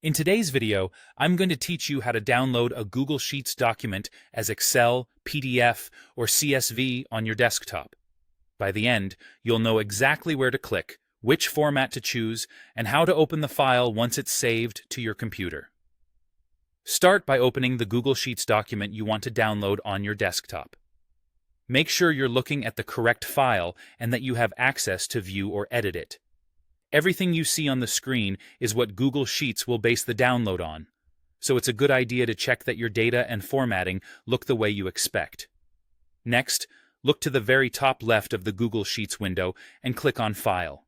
In today's video, I'm going to teach you how to download a Google Sheets document as Excel, PDF, or CSV on your desktop. By the end, you'll know exactly where to click, which format to choose, and how to open the file once it's saved to your computer. Start by opening the Google Sheets document you want to download on your desktop. Make sure you're looking at the correct file and that you have access to view or edit it. Everything you see on the screen is what Google Sheets will base the download on, so it's a good idea to check that your data and formatting look the way you expect. Next, look to the very top left of the Google Sheets window and click on File.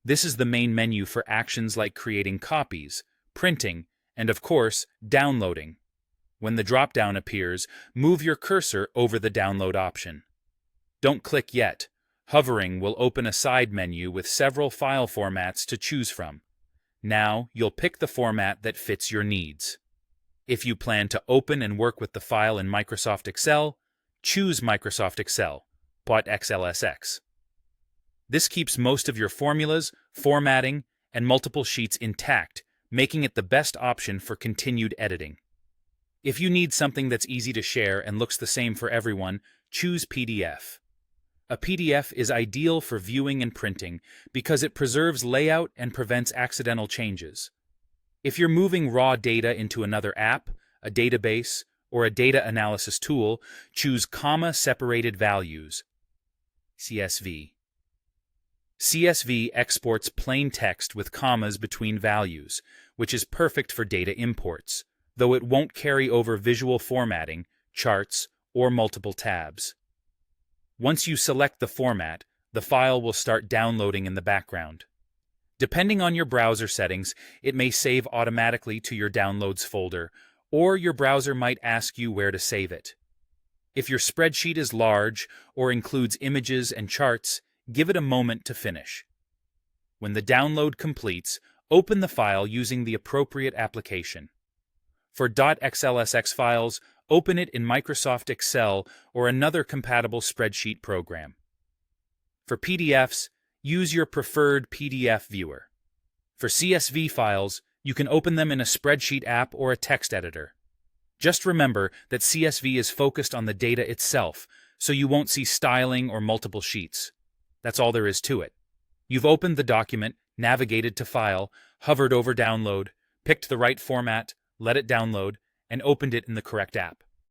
This is the main menu for actions like creating copies, printing, and of course, downloading. When the drop-down appears, move your cursor over the download option. Don't click yet. Hovering will open a side menu with several file formats to choose from. Now, you'll pick the format that fits your needs. If you plan to open and work with the file in Microsoft Excel, choose Microsoft Excel, .xlsx. This keeps most of your formulas, formatting, and multiple sheets intact, making it the best option for continued editing. If you need something that's easy to share and looks the same for everyone, choose PDF. A PDF is ideal for viewing and printing because it preserves layout and prevents accidental changes. If you're moving raw data into another app, a database, or a data analysis tool, choose comma-separated values, CSV. CSV exports plain text with commas between values, which is perfect for data imports, though it won't carry over visual formatting, charts, or multiple tabs. Once you select the format, the file will start downloading in the background. Depending on your browser settings, it may save automatically to your Downloads folder, or your browser might ask you where to save it. If your spreadsheet is large or includes images and charts, give it a moment to finish. When the download completes, open the file using the appropriate application. For .xlsx files, open it in Microsoft Excel or another compatible spreadsheet program. For PDFs, use your preferred PDF viewer. For CSV files, you can open them in a spreadsheet app or a text editor. Just remember that CSV is focused on the data itself, so you won't see styling or multiple sheets. That's all there is to it. You've opened the document, navigated to File, hovered over Download, picked the right format, let it download, and opened it in the correct app.